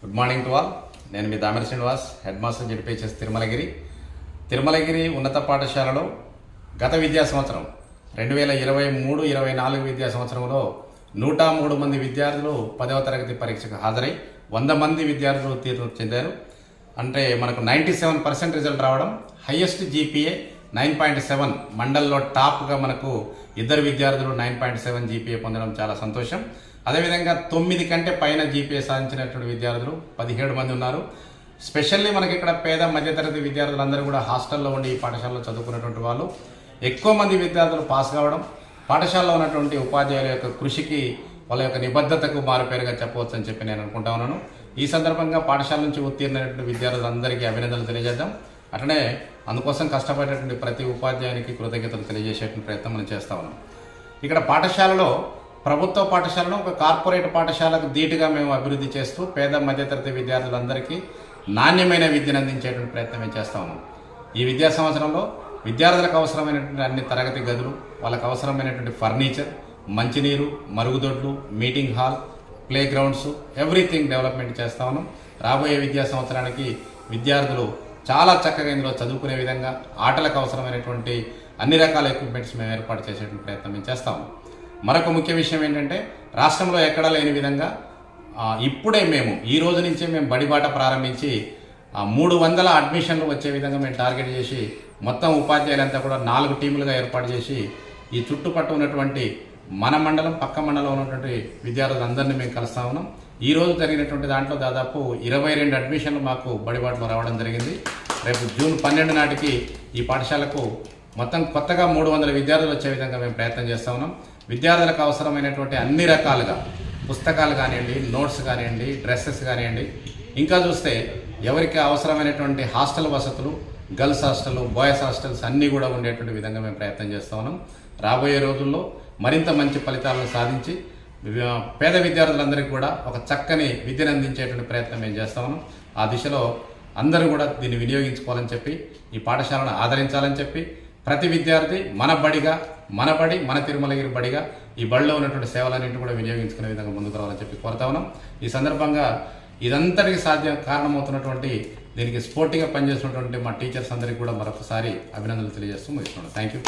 Good morning to all. నేను మీ Damera Srinivas, head master ZPHS Tirumalagiri ఉన్నత పాఠశాలలో గత విద్యా సంవత్సరం 2023-24 విద్యా సంవత్సరంలో 103 మంది విద్యార్థులు 10వ తరగతి పరీక్షకు హాజరై 100 మంది విద్యార్థులు ఉత్తీర్ణత చెందారు. అంటే మనకు 97% రిజల్ట్ రావడం, హైయెస్ట్ జీపీఏ 9.7, మండల్లో టాప్గా మనకు ఇద్దరు విద్యార్థులు 9.7 జీపీఏ పొందడం చాలా సంతోషం. అదేవిధంగా 9 కంటే పైన జీపీఏ సాధించినటువంటి విద్యార్థులు 17 మంది ఉన్నారు. స్పెషల్లీ మనకి ఇక్కడ పేద మధ్యతరగతి విద్యార్థులందరూ కూడా హాస్టల్లో ఉండి ఈ పాఠశాలలో చదువుకున్నటువంటి వాళ్ళు ఎక్కువ మంది విద్యార్థులు పాస్ కావడం, పాఠశాలలో ఉన్నటువంటి ఉపాధ్యాయుల యొక్క కృషికి, వాళ్ళ యొక్క నిబద్ధతకు మారుపేరుగా చెప్పవచ్చు అని చెప్పి నేను అనుకుంటా ఉన్నాను. ఈ సందర్భంగా పాఠశాల నుంచి ఉత్తీర్ణమైనటువంటి విద్యార్థులందరికీ అభినందనలు తెలియజేద్దాం. అట్లనే అందుకోసం కష్టపడేటువంటి ప్రతి ఉపాధ్యాయునికి కృతజ్ఞతలు తెలియజేసేటువంటి ప్రయత్నం మనం చేస్తా ఉన్నాం. ఇక్కడ పాఠశాలలో ప్రభుత్వ పాఠశాలను ఒక కార్పొరేట్ పాఠశాలకు ధీటుగా మేము అభివృద్ధి చేస్తూ పేద మధ్యతరగతి విద్యార్థులందరికీ నాణ్యమైన విద్యను అందించేటువంటి ప్రయత్నం మేము చేస్తా ఉన్నాం. ఈ విద్యా సంవత్సరంలో విద్యార్థులకు అవసరమైనటువంటి అన్ని తరగతి గదులు, వాళ్ళకు అవసరమైనటువంటి ఫర్నిచర్, మంచినీరు, మరుగుదొడ్లు, meeting hall, play grounds, everything development చేస్తా ఉన్నాం. రాబోయే విద్యా సంవత్సరానికి విద్యార్థులు చాలా చక్కగా ఇందులో చదువుకునే విధంగా ఆటలకు అవసరమైనటువంటి అన్ని రకాల ఎక్విప్మెంట్స్ మేము ఏర్పాటు చేసేటువంటి ప్రయత్నం మేము చేస్తా ఉన్నాం. మరొక ముఖ్య విషయం ఏంటంటే, రాష్ట్రంలో ఎక్కడా లేని విధంగా ఇప్పుడే మేము ఈ రోజు నుంచే మేము బడిబాట ప్రారంభించి 300 అడ్మిషన్లు వచ్చే విధంగా మేము టార్గెట్ చేసి మొత్తం ఉపాధ్యాయులంతా కూడా 4 టీములుగా ఏర్పాటు చేసి ఈ చుట్టుపట్టు ఉన్నటువంటి మన మండలం, పక్క మండలం ఉన్నటువంటి విద్యార్థులందరినీ మేము కలుస్తా ఉన్నాం. ఈ రోజు జరిగినటువంటి దాంట్లో దాదాపు 22 అడ్మిషన్లు మాకు బడిబాటలో రావడం జరిగింది. రేపు జూన్ 12 నాటికి ఈ పాఠశాలకు మొత్తం కొత్తగా 300 విద్యార్థులు వచ్చే విధంగా మేము ప్రయత్నం చేస్తా ఉన్నాం. విద్యార్థులకు అవసరమైనటువంటి అన్ని రకాలుగా పుస్తకాలు కానివ్వండి, నోట్స్ కానివ్వండి, డ్రెస్సెస్ కానివ్వండి, ఇంకా చూస్తే ఎవరికి అవసరమైనటువంటి హాస్టల్ వసతులు, గర్ల్స్ హాస్టల్, బాయ్స్ హాస్టల్స్ అన్నీ కూడా ఉండేటువంటి విధంగా మేము ప్రయత్నం చేస్తా ఉన్నాం. రాబోయే రోజుల్లో మరింత మంచి ఫలితాలను సాధించి పేద విద్యార్థులందరికీ కూడా ఒక చక్కని విద్యను అందించేటువంటి ప్రయత్నం మేము చేస్తా ఉన్నాం. ఆ దిశలో అందరూ కూడా దీన్ని వినియోగించుకోవాలని చెప్పి, ఈ పాఠశాలను ఆదరించాలని చెప్పి, ప్రతి విద్యార్థి మన బడి మన తిరుమలగిరి బడిగా ఈ బడిలో ఉన్నటువంటి సేవలన్నింటినీ కూడా వినియోగించుకునే విధంగా ముందుకు రావాలని చెప్పి కోరుతా ఉన్నాం. ఈ సందర్భంగా ఇదంతటికి కారణమవుతున్నటువంటి దీనికి స్పోర్టింగ్గా పనిచేస్తున్నటువంటి మా టీచర్స్ అందరికీ కూడా మరొకసారి అభినందనలు తెలియజేస్తూ ముగిస్తున్నాను. Thank you.